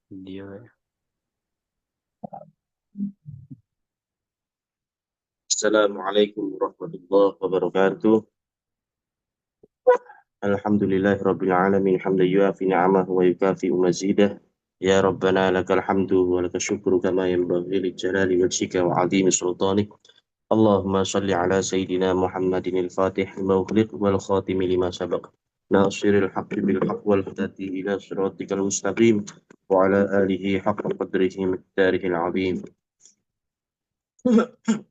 Dia. Assalamualaikum warahmatullahi wabarakatuh. Alhamdulillahi rabbil alamin hamdan yuafi ni'amahu wa yukafi mazidah. Ya Rabbana lakal hamdu wa lakal syukru kama yanbaghi li jalali wajhika wa 'azimi sultanik. Allahumma salli ala sayyidina Muhammadin al-Fatih lima ughliq wal khatimi lima sabaq. Nasiril haqqi bil haqq wal hadi ila siratikal mustaqim wa ala alihi haqqa qadrihi miqdarihil 'azim.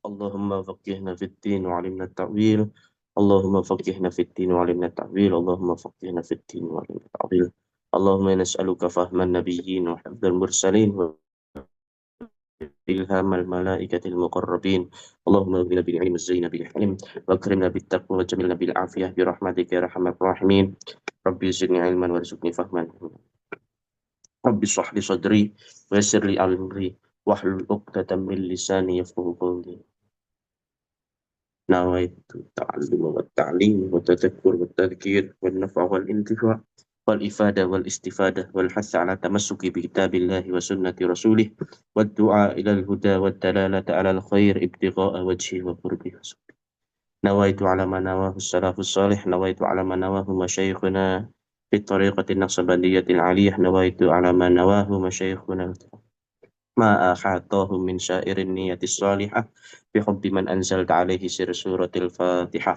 اللهم فقهنا في الدين وعلمنا التأويل. اللهم فقهنا في الدين وعلمنا التأويل. اللهم فقهنا في الدين وعلمنا التأويل. اللهم نسألك فهم النبيين وحفظ المرسلين وإلهام الملائكة المقربين. اللهم اغننا بالعلم الزين بالحلم واكرمنا بالتقوى وجملنا بالعافية برحمتك يا أرحم الراحمين. ربي زدني علما وارزقني فهما. ربي اشرح لي صدري ويسر لي أمري واحلل عقدة من لساني يفقهوا قولي. نويت التعلم والتعليم والتذكر والتذكير والنفع والانتفاع والإفادة والاستفادة والحث على التمسك بكتاب الله وسنة رسوله والدعاء إلى الهدى والدلالة على الخير ابتغاء وجهه وقربه. نويت على ما نواه السلف الصالح. نويت على ما نواه مشايخنا في الطريقة النقشبندية العالية. نويت على ما نواه مشايخنا ما أحاطاه من سائر النية الصالحة بحب من أنزلت عليه سر سورة الفاتحة.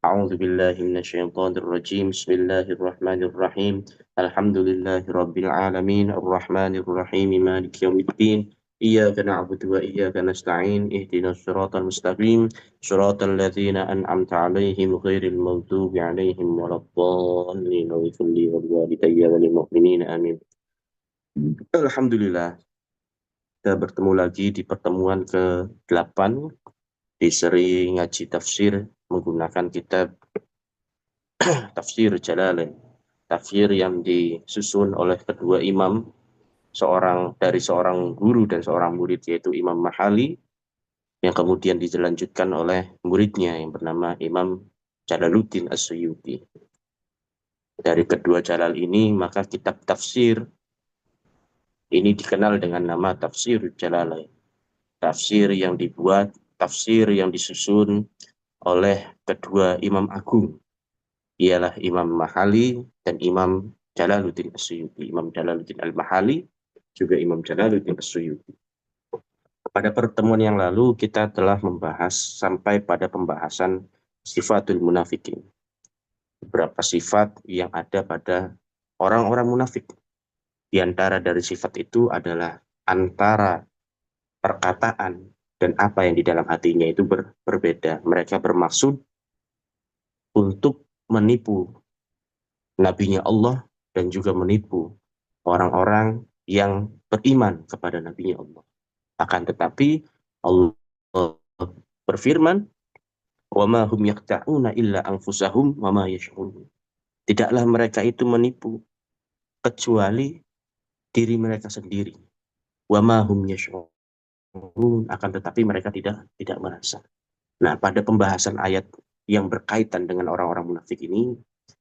أعوذ بالله من الشيطان الرجيم. بسم الله الرحمن الرحيم. الحمد لله رب العالمين الرحمن الرحيم مالك يوم الدين. إياك نعبد وإياك نستعين اهدنا الصراط المستقيم صراط الذين أنعمت عليهم غير المغضوب عليهم ولا الضالين واغفر لي ولوالدي وللمؤمنين آمين. Alhamdulillah, kita bertemu lagi di pertemuan ke-8 di seri ngaji tafsir menggunakan kitab Tafsir Jalalain. Tafsir yang disusun oleh kedua imam, seorang guru dan seorang murid, yaitu Imam Mahali, yang kemudian dilanjutkan oleh muridnya yang bernama Imam Jalaluddin As-Suyuti. Dari kedua jalal ini, maka kitab tafsir ini dikenal dengan nama Tafsir Jalalain. Tafsir yang disusun oleh kedua imam agung, ialah Imam Mahali dan Imam Jalaluddin As-Suyuti. Imam Jalaluddin Al-Mahali juga Imam Jalaluddin As-Suyuti. Pada pertemuan yang lalu kita telah membahas sampai pada pembahasan sifatul munafikin. Beberapa sifat yang ada pada orang-orang munafik. Di antara dari sifat itu adalah antara perkataan dan apa yang di dalam hatinya itu berbeda. Mereka bermaksud untuk menipu nabinya Allah dan juga menipu orang-orang yang beriman kepada nabinya Allah. Akan tetapi Allah berfirman, "Wa ma hum yaqta'una illa anfusahum wa ma yash'urun." Tidaklah mereka itu menipu kecuali diri mereka sendiri. Wa ma hum yash'urun, akan tetapi mereka tidak merasa. Nah, pada pembahasan ayat yang berkaitan dengan orang-orang munafik ini,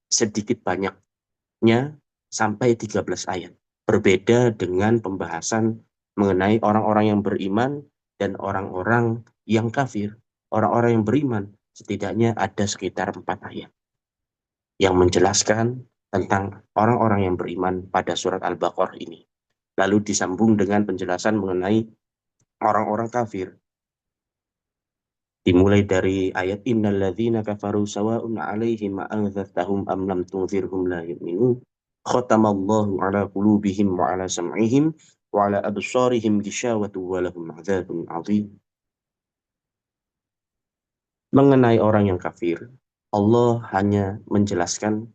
sedikit banyaknya sampai 13 ayat. Berbeda dengan pembahasan mengenai orang-orang yang beriman dan orang-orang yang kafir. Orang-orang yang beriman setidaknya ada sekitar 4 ayat yang menjelaskan tentang orang-orang yang beriman pada surat Al-Baqarah ini. Lalu disambung dengan penjelasan mengenai orang-orang kafir. Dimulai dari ayat innal ladzina kafaru sawa'un 'alaihim a'anzartahum am lam tunzirhum la yu'minun. Khatamallahu 'ala qulubihim wa 'ala sam'ihim wa 'ala absarihim ghishawatu wa lahum 'adzabun 'adzim. Mengenai orang yang kafir, Allah hanya menjelaskan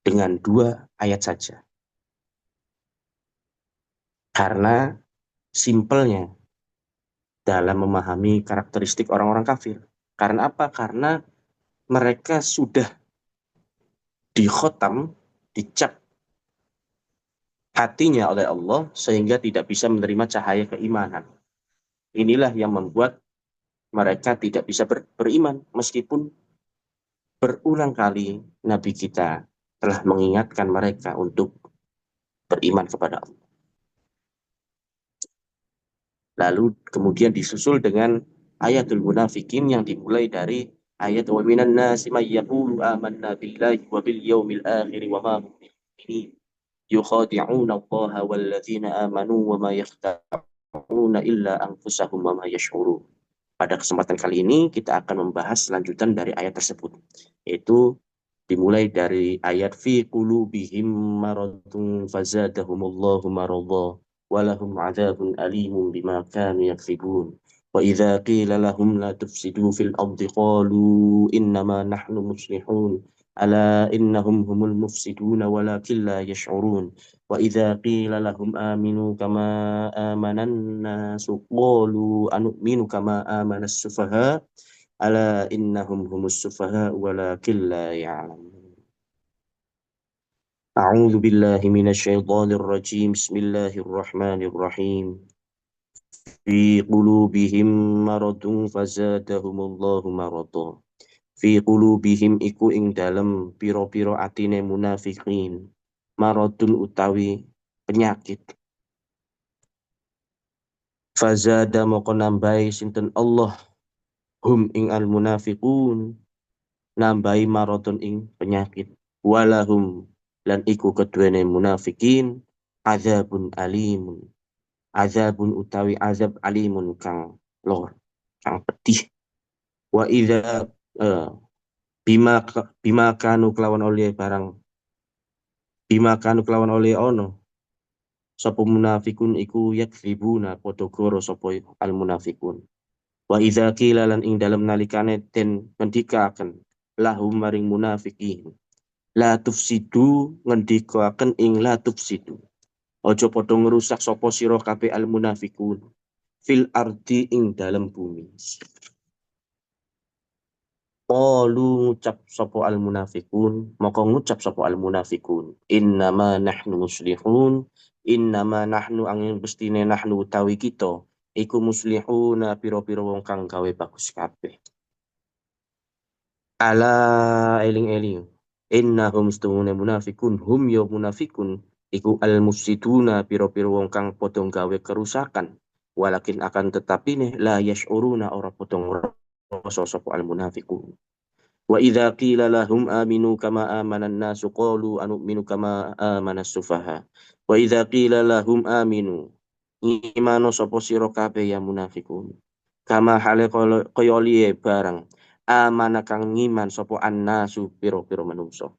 dengan 2 ayat saja. Karena simpelnya dalam memahami karakteristik orang-orang kafir. Karena apa? Karena mereka sudah dikhotam, dicap hatinya oleh Allah sehingga tidak bisa menerima cahaya keimanan. Inilah yang membuat mereka tidak bisa beriman meskipun berulang kali Nabi kita telah mengingatkan mereka untuk beriman kepada Allah. Lalu kemudian disusul dengan ayatul munafikin yang dimulai dari ayat wa minan nasi may yaqulu amanna billahi wa bil yaumil akhir wa ma hum bimu'minin yukhadi'una Allah wal ladzina amanu wa ma yakhda'una illa anfusahum wa ma yash'urun. Pada kesempatan kali ini kita akan membahas lanjutan dari ayat tersebut, yaitu dimulai dari ayat fi qulubihim maradun fazadahumullahu maradha walahum adzabun alimun bima kanu yaksibun wa idza qila lahum la tufsidu fil ardi qalu innama nahnu muslihun ala innahum humul mufsiduna walakin la yash'urun wa idza qila lahum aminu kama amanan nasu qalu anu'minu kama amanas sufaha ala innahum humus sufaha walakin la ya'lamun. A'udzu billahi minasy syaithanir rajim. Bismillahirrahmanirrahim. Fi qulubihim maradun fazadahumullahu maradha. Fi qulubihim iku ing dalem pira-pira atine munafikin. Maradun utawi penyakit. Fazada moko nambahi sinten Allah hum ing al munafiqun, nambahi maradun ing penyakit. Walahum lan iku keduene munafikin azabun alimun, azabun utawi azab alimun kang lor, kang pedih. Wa idza eh, bima kanu kelawan oleh barang, bima kanu kelawan oleh ono sapa munafikun iku yakzibuna padha goro sapa al munafikun. Wa idza qila lan ing dalem nalikane den ngendikaken lahum maring munafikin la tufsidu, ngendikaken ing la tufsidu, ojo padha ngerusak sapa sira kabeh al munafikun fil ardi ing dalem bumi. Qalu ngucap sapa al munafikun, maka ngucap sapa al munafikun innama nahnu muslihun, innama nahnu angin bestine nahnu utawi kita iku muslihuna pira-pira wong kang gawe bagus kabeh. Ala eling-eling innahum stungune munafikun hum ya munafikun iku al mufsiduna pira-pira wong kang padha gawe kerusakan walakin akan tetapi nih la yash'uruna ora padha ngrasa sapa al munafikun. Wa idza qila lahum aminu kama amanan nasu qalu anu'minu kama amanas sufaha. Wa idza qila lahum aminu, imano sapa sira kabeh ya munafikun. Kama hale kaya liye barang amana kang ngiman sapa annasu pira-pira manungsa.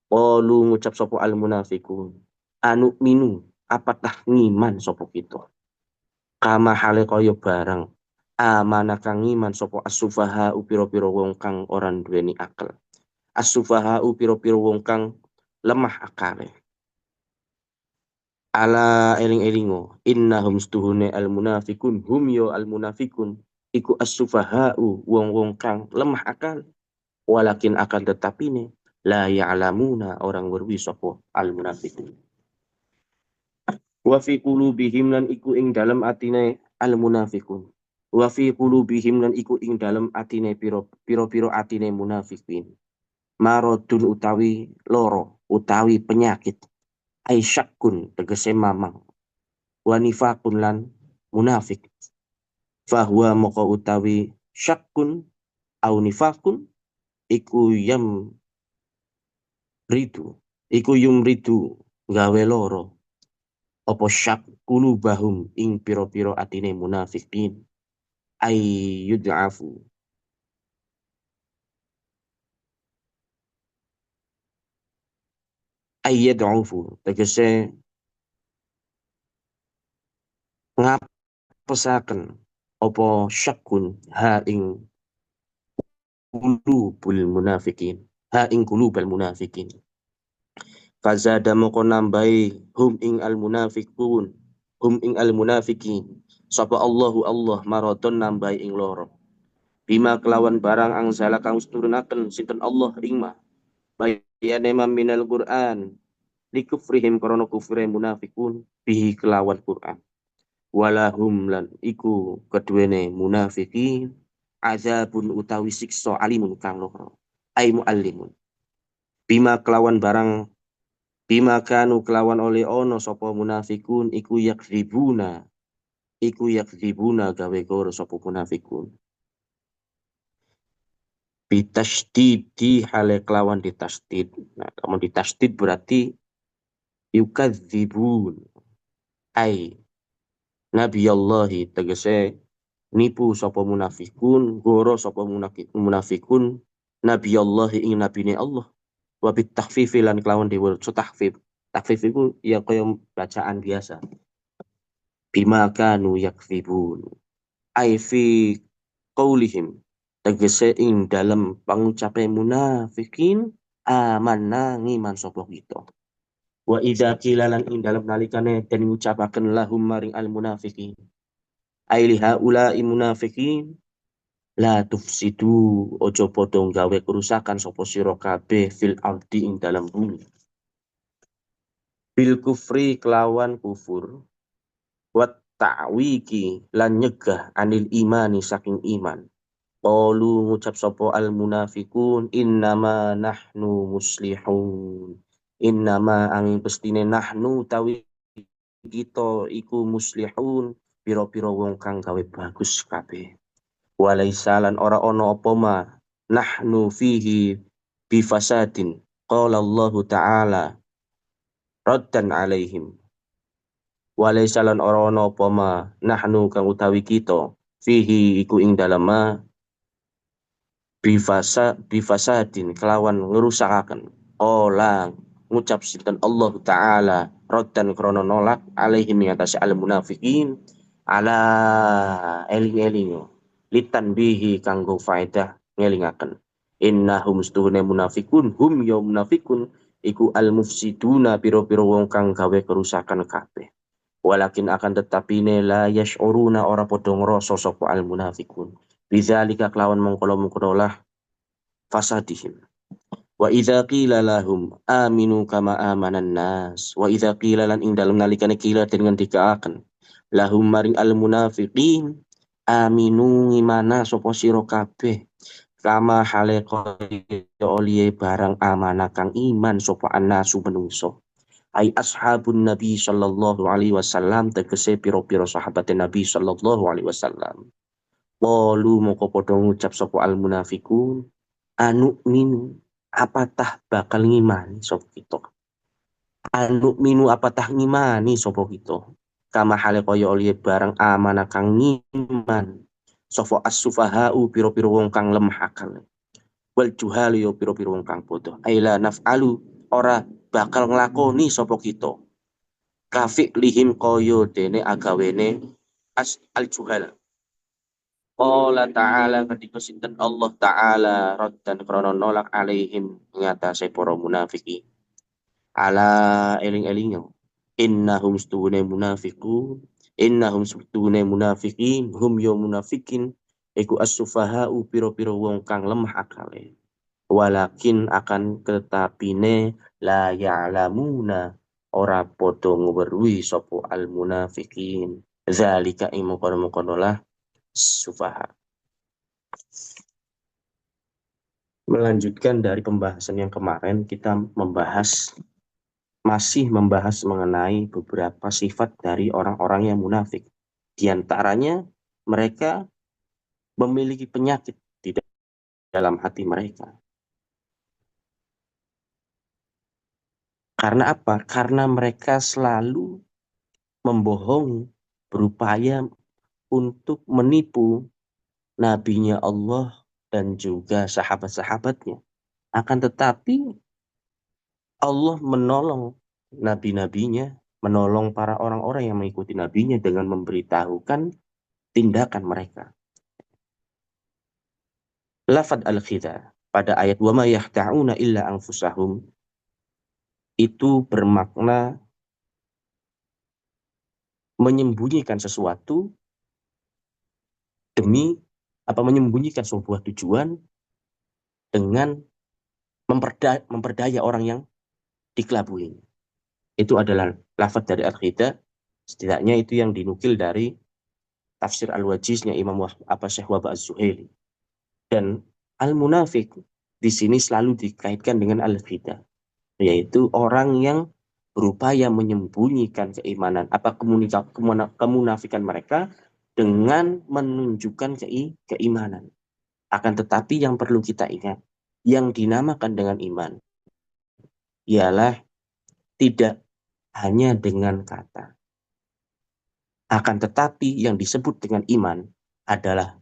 Qalu ngucap sapa al munafikun anu'minu, apatah ngiman sapa kita. Kama hale kaya barang amana kang ngiman sapa as-sufaha pira-pira wong kang ora duweni akal. As-sufaha pira-pira wong kang lemah akale. Ala eling-elingo innahum stuhune al munafikun hum yo al munafikun iku as-sufaha wong-wong kang lemah akal. Walakin akan tetapi ne la ya'lamuna orang werwi sapa al munafikun. Wa fi qulubihim lan iku ing dalem atine al munafikun. Wa fi qulubihim lan iku ing dalem atine pira-pira atine munafikin. Marodun utawi loro utawi penyakit. Aisyakun tegese mamang. Wanifakun lan munafik. Fahuwa moko utawi syakun au nifakun iku yam ridu. Iku yum ridu gawe loro. Opo syak kulubahum ing piro-piro atine munafikin. Ayyud'afu. Ayyad'ufu. Tegese ngapesaken opo syakun ha ing kulubul munafikin. Ha ing kulubal munafikin. Fazada moko nambahi hum ing al munafikun. Hum ing al munafikin. Sapa Allahu Allah maraton nambahi ing loro. Bima kelawan barang angsala kang turunaken sinten Allah ing ma. Bayane minal Qur'an. Likufrihim korona kufre munafikun bihi kelawan Qur'an. Walahum lan iku keduene munafikin azabun utawi siksa alimun kang loro. Ai muallimun. Bima kelawan barang bima kanu kelawan oleh ono sapa munafikun iku yakribuna iku yakdzibuna gawe goro sapa munafikun. Bitasdidi hale kelawan ditasdid. Nah, kamu ditasdid berarti yukadzibun. Ai Nabi Allahi tegese nipu sapa munafikun, goro sapa munafikun Nabi Allahi ing nabine Allah. Wa bitakfifi lan kelawan diwurut tahfif. Takfif itu ya kaya bacaan biasa. Bima kanu yakdzibun. Ai fi qaulihim tegese ing dalam pangucape munafikin amanna ngiman sapa kita. Wa idza qila lan ing dalam nalikane den ngucapaken lahum maring al munafikin ai li haula'i munafikin la tufsidu ojo padha gawe kerusakan sapa sira kabeh fil ardi ing dalam bumi bil kufri kelawan kufur wa ta'wiki lan nyegah anil imani saking iman. Qalu ngucap sapa al munafikun innama nahnu muslihun. Innama angin pestine nahnu tawi kita iku muslihun pira-pira wong kang gawe bagus kabeh. Walaisalan ora ono apa ma nahnu fihi bifasadin. Qala Allah Ta'ala raddan alaihim. Walaisalan ora ono apa ma nahnu kang utawi kita fihi iku ing dalem bifasadin kelawan ngerusakaken ola ngucap sinten Allah Ta'ala roddan krono nolak alaihim ing atase al munafikin ala eling-elingo litan bihi kanggo faedah ngelingaken innahum stuhune munafikun hum ya munafikun iku al mufsiduna piro-piro wong kang gawe kerusakan kabeh walakin akan tetapine la yash'uruna ora padha ngrasa sapa al munafikun bidzalika kelawan mengkono-mengkono lah fasadihim. Wa idza qila lahum aminu kama amanan nas. Wa idza qila lan ing dalem nalikane qila dengan dikaaken lahum maring al munafiqin aminu ngimana sapa sira kabeh kama hale kaya oliye barang amanah kang iman sapa annasu menungso. Ai ashabun Nabi sallallahu alaihi wasallam tegese piro-piro sahabat Nabi sallallahu alaihi wasallam. Qalu moko padha ngucap sapa al munafiqun anu minu apatah bakal ngimani sapa kita. Anu minu apatah ngimani sapa kita. Kama hale kaya oleh barang amanah kang ngiman. Sapa as-sufaha'u piro-piro wong kang lemah akal. Wal juhal yo piro-piro wong kang bodoh. Aila naf'alu ora bakal nglakoni sapa kita. Kafik lihim kaya dene agawene as al juhal. Qala ta'ala ketika sinten Allah ta'ala raddan krana nolak alaihim ngatasi para munafiki ala eling-elingo innahum stune munafikin hum yo munafikin iku as-sufaha'u piro-piro wong kang lemah akale walakin akan ketapine la ya'lamuna ora padha ngweruhi sapa al munafikin zalika imkono lah sufaha. Melanjutkan dari pembahasan yang kemarin, kita masih membahas mengenai beberapa sifat dari orang-orang yang munafik. Di antaranya, mereka memiliki penyakit di dalam hati mereka. Karena apa? Karena mereka selalu membohongi, berupaya untuk menipu nabinya Allah dan juga sahabat-sahabatnya. Akan tetapi Allah menolong nabi-nabinya, menolong para orang-orang yang mengikuti nabinya dengan memberitahukan tindakan mereka. Lafad al-khidha pada ayat wa ma yahta'una illa anfusahum itu bermakna menyembunyikan sesuatu demi menyembunyikan sebuah tujuan dengan memperdaya orang yang dikelabui. Itu adalah lafaz dari al-khidha. Setidaknya itu yang dinukil dari tafsir al-wajiznya Imam Syekh Wahbah az-Zuhaili. Dan al-munafik di sini selalu dikaitkan dengan al-khidha, yaitu orang yang berupaya menyembunyikan keimanan, kemunafikan mereka dengan menunjukkan keimanan. Akan tetapi yang perlu kita ingat, yang dinamakan dengan iman ialah tidak hanya dengan kata. Akan tetapi yang disebut dengan iman adalah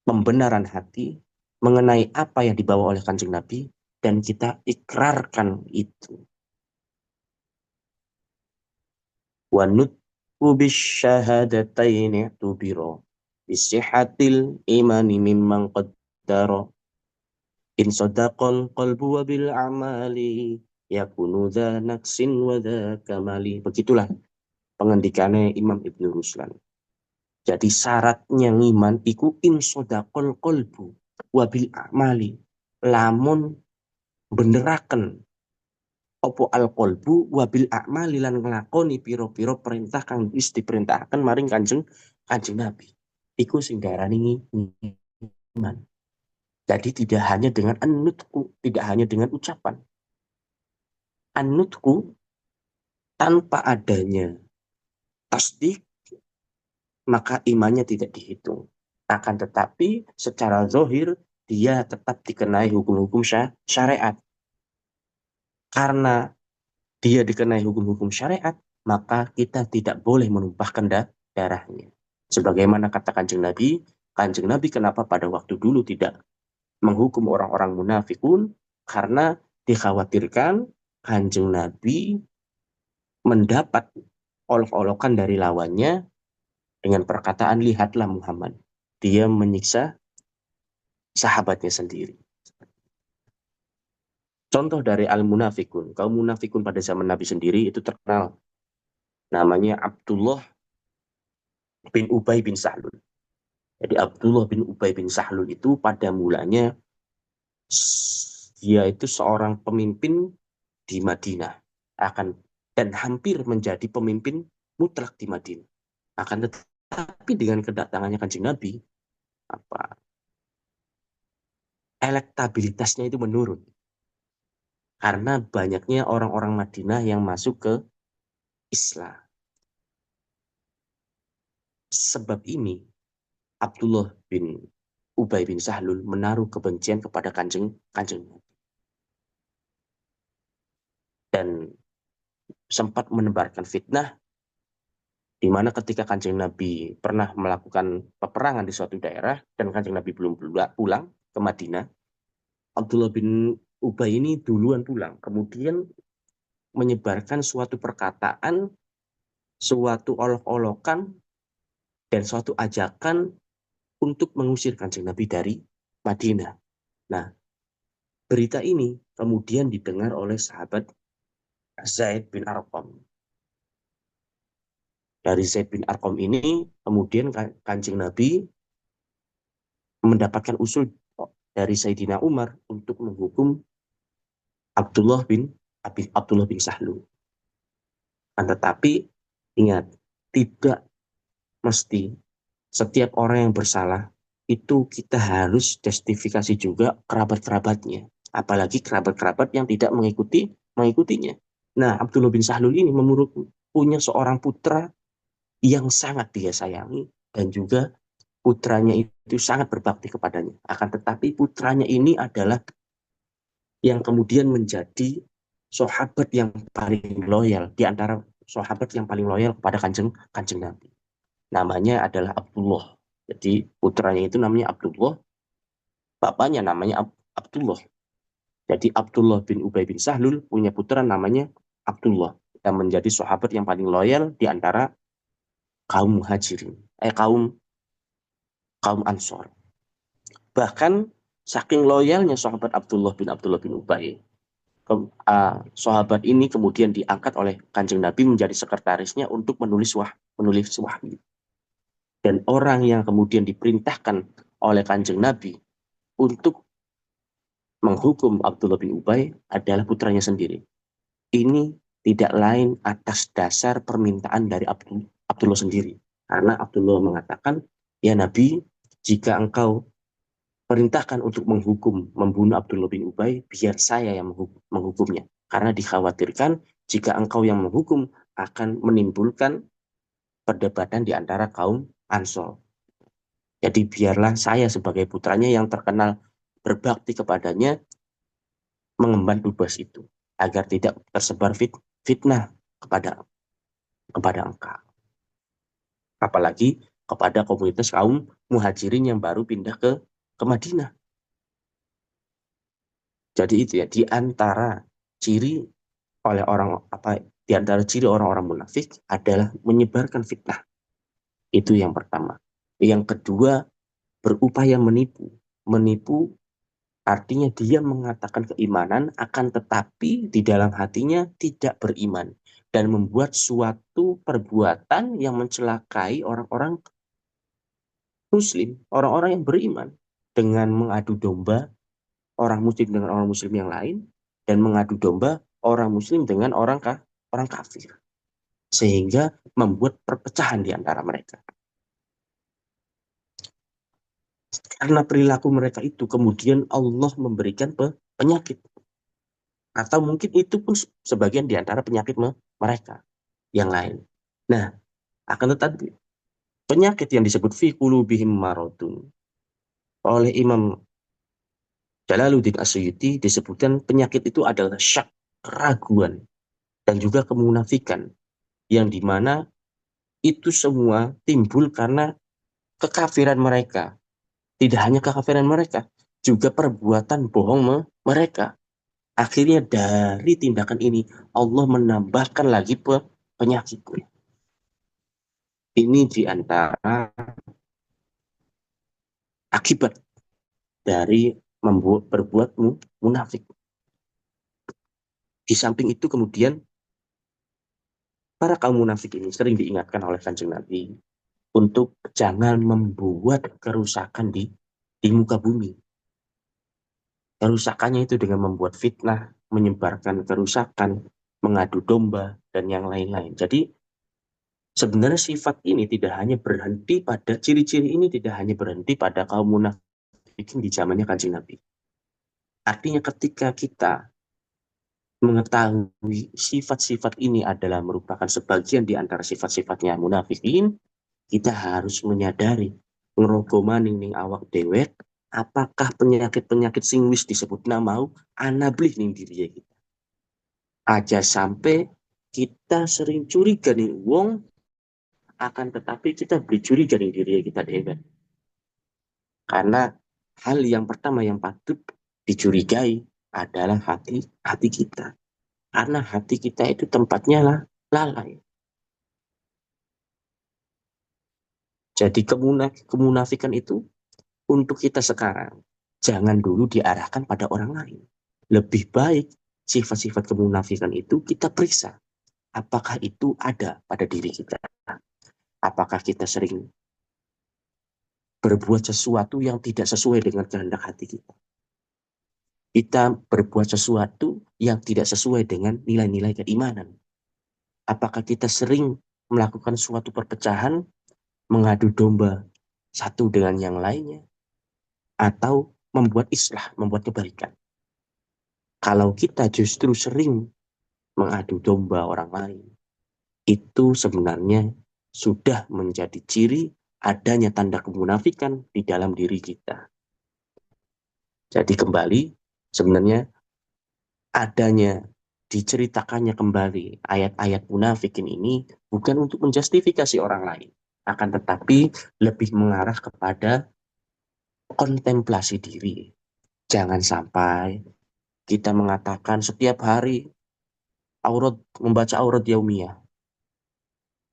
pembenaran hati mengenai apa yang dibawa oleh Kanjeng Nabi dan kita ikrarkan itu. Wa nutqu bisyahadataini tubiro bisihhatil imani mimman qaddara in sadaqal qalbu wa bil amali yakunu dha naqsin wa dha kamali. Begitulah pengendikannya Imam Ibnu Ruslan. Jadi syaratnya ngiman iku in sadaqal qalbu wa bil amali, lamun beneraken opo al qalbu wa bil amali lan nglakoni pira-pira perintah kang wis diperintahkan maring Kanjeng Kanjeng Nabi. Iku sing diarani iman. Jadi tidak hanya dengan anutku, tidak hanya dengan ucapan. Anutku tanpa adanya tasdik, maka imannya tidak dihitung. Akan tetapi secara zohir, dia tetap dikenai hukum-hukum syariat. Karena dia dikenai hukum-hukum syariat, maka kita tidak boleh menumpahkan darahnya. Sebagaimana kata Kanjeng Nabi kenapa pada waktu dulu tidak menghukum orang-orang munafikun, karena dikhawatirkan Kanjeng Nabi mendapat olok-olokan dari lawannya dengan perkataan, lihatlah Muhammad, dia menyiksa sahabatnya sendiri. Contoh dari al-munafikun, kaum munafikun pada zaman Nabi sendiri itu terkenal. Namanya Abdullah bin Ubay bin Sahlul. Jadi Abdullah bin Ubay bin Sahlul itu pada mulanya dia itu seorang pemimpin di Madinah, akan dan hampir menjadi pemimpin mutlak di Madinah. Akan tetapi dengan kedatangannya Kanjeng Nabi, elektabilitasnya itu menurun karena banyaknya orang-orang Madinah yang masuk ke Islam. Sebab ini Abdullah bin Ubay bin Sahlul menaruh kebencian kepada Kanjeng Nabi dan sempat menebarkan fitnah, di mana ketika Kanjeng Nabi pernah melakukan peperangan di suatu daerah dan Kanjeng Nabi belum pulang ke Madinah, Abdullah bin Ubay ini duluan pulang, kemudian menyebarkan suatu perkataan, suatu olok-olokan, dan suatu ajakan untuk mengusir Kanjeng Nabi dari Madinah. Nah, berita ini kemudian didengar oleh sahabat Zaid bin Arqam. Dari Zaid bin Arqam ini, kemudian Kanjeng Nabi mendapatkan usul dari Sayyidina Umar untuk menghukum Abdullah bin Sahlul. Tetapi ingat, tidak mesti setiap orang yang bersalah itu kita harus justifikasi juga kerabat-kerabatnya, apalagi kerabat-kerabat yang tidak mengikutinya. Nah, Abdullah bin Sahlul ini punya seorang putra yang sangat dia sayangi dan juga putranya itu sangat berbakti kepadanya. Akan tetapi putranya ini adalah yang kemudian menjadi sahabat yang paling loyal di antara sahabat yang paling loyal kepada Kanjeng Nabi. Namanya adalah Abdullah. Jadi putranya itu namanya Abdullah, bapaknya namanya Abdullah. Jadi Abdullah bin Ubay bin Sahlul punya putra namanya Abdullah yang menjadi sahabat yang paling loyal di antara kaum muhajirin, kaum Ansor. Bahkan saking loyalnya sahabat Abdullah bin Ubay, sahabat ini kemudian diangkat oleh Kanjeng Nabi menjadi sekretarisnya untuk menulis wahyu. Dan orang yang kemudian diperintahkan oleh Kanjeng Nabi untuk menghukum Abdullah bin Ubay adalah putranya sendiri. Ini tidak lain atas dasar permintaan dari Abdullah sendiri. Karena Abdullah mengatakan, ya Nabi, jika engkau perintahkan untuk membunuh Abdullah bin Ubay, biar saya yang menghukumnya. Karena dikhawatirkan jika engkau yang menghukum akan menimbulkan perdebatan di antara kaum Ansor. Jadi biarlah saya sebagai putranya yang terkenal berbakti kepadanya mengemban tugas itu agar tidak tersebar fitnah kepada kepada engkau. Apalagi kepada komunitas kaum muhajirin yang baru pindah ke Madinah. Jadi itu ya di antara ciri oleh orang apa di antara ciri orang-orang munafik adalah menyebarkan fitnah. Itu yang pertama. Yang kedua, berupaya menipu. Menipu artinya dia mengatakan keimanan akan tetapi di dalam hatinya tidak beriman dan membuat suatu perbuatan yang mencelakai orang-orang muslim, orang-orang yang beriman dengan mengadu domba orang muslim dengan orang muslim yang lain dan mengadu domba orang muslim dengan orang kafir sehingga membuat perpecahan di antara mereka. Karena perilaku mereka itu kemudian Allah memberikan penyakit atau mungkin itu pun sebagian di antara penyakit mereka yang lain. Nah, akan tetapi penyakit yang disebut fi qulubihim maradun oleh Imam Jalaluddin Asyuti disebutkan penyakit itu adalah syak, keraguan, dan juga kemunafikan yang dimana itu semua timbul karena kekafiran mereka. Tidak hanya kekafiran mereka, juga perbuatan bohong mereka. Akhirnya dari tindakan ini Allah menambahkan lagi penyakitnya. Ini diantara akibat dari membuat berbuat munafik. Di samping itu kemudian para kaum munafik ini sering diingatkan oleh Kanjeng Nabi untuk jangan membuat kerusakan di muka bumi. Kerusakannya itu dengan membuat fitnah, menyebarkan kerusakan, mengadu domba, dan yang lain-lain. Jadi sebenarnya sifat ini tidak hanya berhenti pada ciri-ciri ini tidak hanya berhenti pada kaum munafikin di zamannya Kanjeng Nabi. Artinya ketika kita mengetahui sifat-sifat ini adalah merupakan sebagian di antara sifat-sifatnya munafikin, kita harus menyadari ngerogomaning ning awak dewek apakah penyakit-penyakit sing wis disebut namau anablih ning diri kita. Aja sampai kita sering curiga nih wong akan tetapi kita beli curiga ning diri kita dewek. Karena hal yang pertama yang patut dicurigai adalah hati kita. Karena hati kita itu tempatnya lalai. Jadi kemunafikan itu untuk kita sekarang jangan dulu diarahkan pada orang lain. Lebih baik sifat-sifat kemunafikan itu kita periksa. Apakah itu ada pada diri kita? Apakah kita sering berbuat sesuatu yang tidak sesuai dengan kehendak hati kita? Kita berbuat sesuatu yang tidak sesuai dengan nilai-nilai keimanan. Apakah kita sering melakukan suatu perpecahan, mengadu domba satu dengan yang lainnya, atau membuat islah, membuat kebaikan? Kalau kita justru sering mengadu domba orang lain, itu sebenarnya sudah menjadi ciri adanya tanda kemunafikan di dalam diri kita. Jadi kembali, sebenarnya adanya diceritakannya kembali ayat-ayat munafikin ini bukan untuk menjustifikasi orang lain, akan tetapi lebih mengarah kepada kontemplasi diri. Jangan sampai kita mengatakan setiap hari membaca aurat yaumiyah.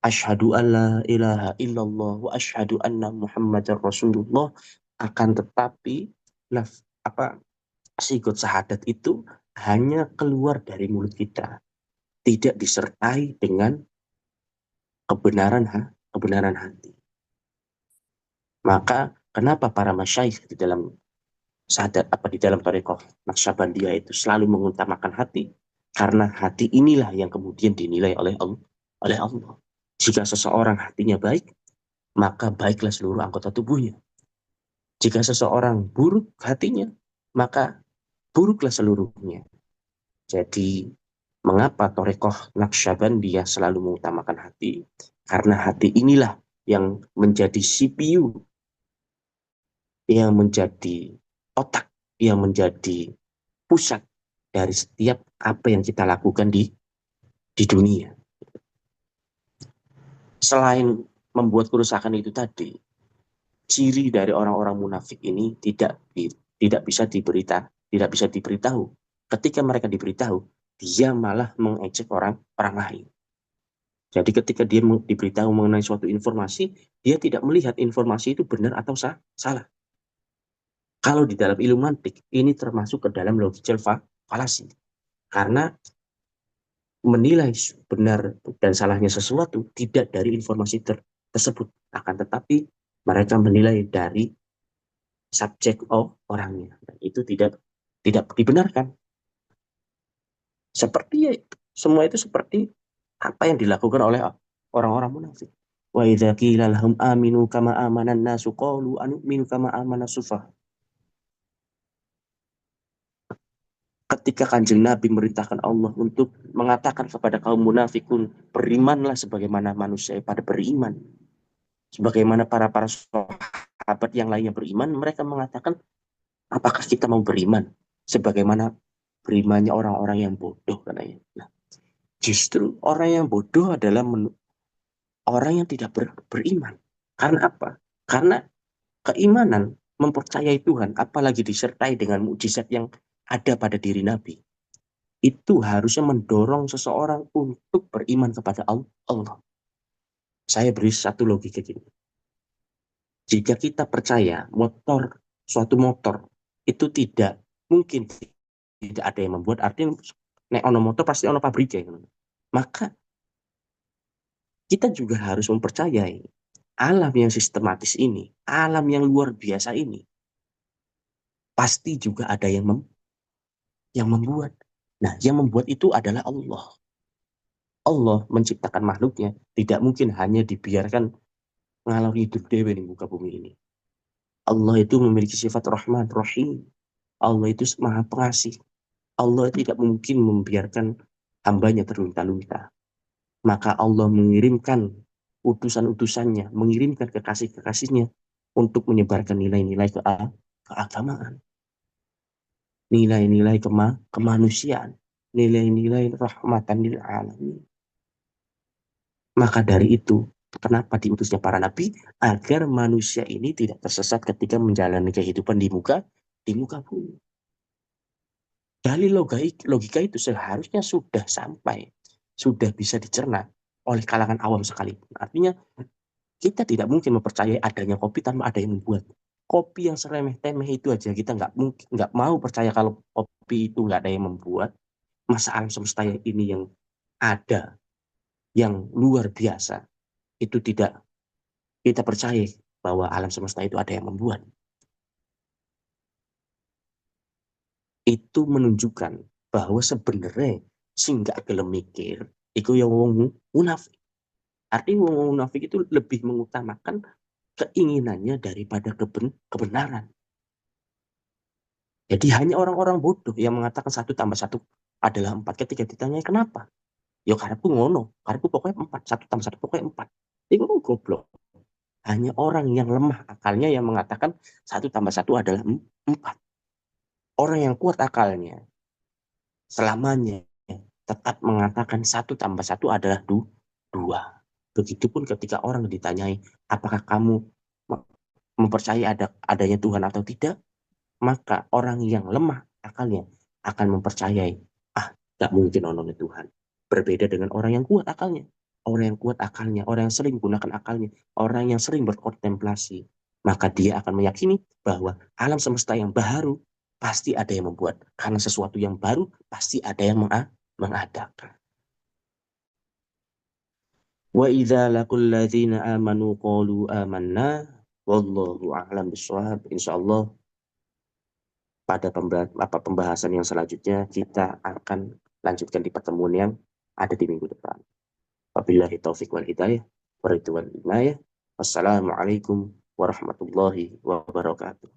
Asyhadu an la ilaha illallah wa asyhadu anna Muhammadar Rasulullah, akan tetapi apa sikut syahadat itu hanya keluar dari mulut kita, tidak disertai dengan kebenaran hati. Maka kenapa para masyayikh di dalam sadat di dalam tarekat Naqsyabandiyah itu selalu mengutamakan hati? Karena hati inilah yang kemudian dinilai oleh Allah. Jika seseorang hatinya baik, maka baiklah seluruh anggota tubuhnya. Jika seseorang buruk hatinya, maka buruklah seluruhnya. Jadi Mengapa Torekoh Naqsyabandiyah selalu mengutamakan hati? Karena hati inilah yang menjadi CPU, yang menjadi otak, yang menjadi pusat dari setiap apa yang kita lakukan di dunia. Selain membuat kerusakan itu tadi, ciri dari orang-orang munafik ini tidak bisa tidak bisa diberitahu. Ketika mereka diberitahu, dia malah mengejek orang lain. Jadi ketika dia diberitahu mengenai suatu informasi, dia tidak melihat informasi itu benar atau salah. Kalau di dalam ilmu mantik, ini termasuk ke dalam logical fallacy. Karena menilai benar dan salahnya sesuatu tidak dari informasi tersebut. Akan tetapi mereka menilai dari subjek orangnya. Dan itu tidak dibenarkan. Seperti semua itu seperti apa yang dilakukan oleh orang-orang munafik. Wa idza qila lahum aminu kama amanan nasu qalu anu'minu kama amanas sufah. Ketika Kanjeng Nabi memerintahkan Allah untuk mengatakan kepada kaum munafikun, berimanlah sebagaimana manusia pada beriman. Sebagaimana para sahabat yang lainnya beriman, mereka mengatakan, apakah kita mau beriman? Sebagaimana berimannya orang-orang yang bodoh katanya. Nah, justru orang yang bodoh adalah orang yang tidak beriman. Karena apa? Karena keimanan mempercayai Tuhan, apalagi disertai dengan mukjizat yang ada pada diri Nabi, itu harusnya mendorong seseorang untuk beriman kepada Allah. Saya beri satu logika gini. Jika kita percaya suatu motor itu tidak mungkin tidak ada yang membuat, artinya nek ono motor pasti ono pabriknya. Maka kita juga harus mempercayai alam yang sistematis ini, alam yang luar biasa ini, pasti juga ada yang membuat. Nah, yang membuat itu adalah Allah. Allah menciptakan makhluknya, tidak mungkin hanya dibiarkan ngalor hidup dewe di muka bumi ini. Allah itu memiliki sifat rahman, rahim. Allah itu maha pengasih. Allah tidak mungkin membiarkan hambanya terlunta-lunta. Maka Allah mengirimkan utusan-utusannya, mengirimkan kekasih-kekasihnya untuk menyebarkan nilai-nilai keagamaan, nilai-nilai kemanusiaan, nilai-nilai rahmatan lil alamin. Maka dari itu, kenapa diutusnya para nabi? Agar manusia ini tidak tersesat ketika menjalani kehidupan di muka bumi. Dari logika itu seharusnya sudah sampai, sudah bisa dicerna oleh kalangan awam sekalipun. Artinya kita tidak mungkin mempercayai adanya kopi tanpa ada yang membuat. Kopi yang seremeh-temeh itu aja kita nggak mau percaya kalau kopi itu nggak ada yang membuat. Masa alam semesta ini yang ada, yang luar biasa, itu tidak kita percaya bahwa alam semesta itu ada yang membuat. Itu menunjukkan bahwa sebenarnya sing gak gelem mikir itu yang wong munafik. Artinya wong munafik itu lebih mengutamakan keinginannya daripada kebenaran. Jadi hanya orang-orang bodoh yang mengatakan 1+1 adalah 4 ketika ditanya kenapa. Ya karepku ngono, karepku pokoknya 4, 1+1 pokoknya 4. Itu goblok. Hanya orang yang lemah akalnya yang mengatakan 1+1 adalah 4. Orang yang kuat akalnya selamanya tetap mengatakan 1+1 adalah 2. Begitupun ketika orang ditanyai, apakah kamu mempercayai adanya Tuhan atau tidak, maka orang yang lemah akalnya akan mempercayai, tidak mungkin ada Tuhan. Berbeda dengan orang yang kuat akalnya. Orang yang kuat akalnya, orang yang sering menggunakan akalnya, orang yang sering berkontemplasi, maka dia akan meyakini bahwa alam semesta yang baru pasti ada yang membuat. Karena sesuatu yang baru pasti ada yang mengadakan. Wa idza laqul ladzina amanu qalu amanna wallahu a'lam bishawab. Insyaallah pada pembahasan yang selanjutnya kita akan lanjutkan di pertemuan yang ada di minggu depan. Wabillahi taufik wal hidayah. Waridwan inayah. Wassalamualaikum warahmatullahi wabarakatuh.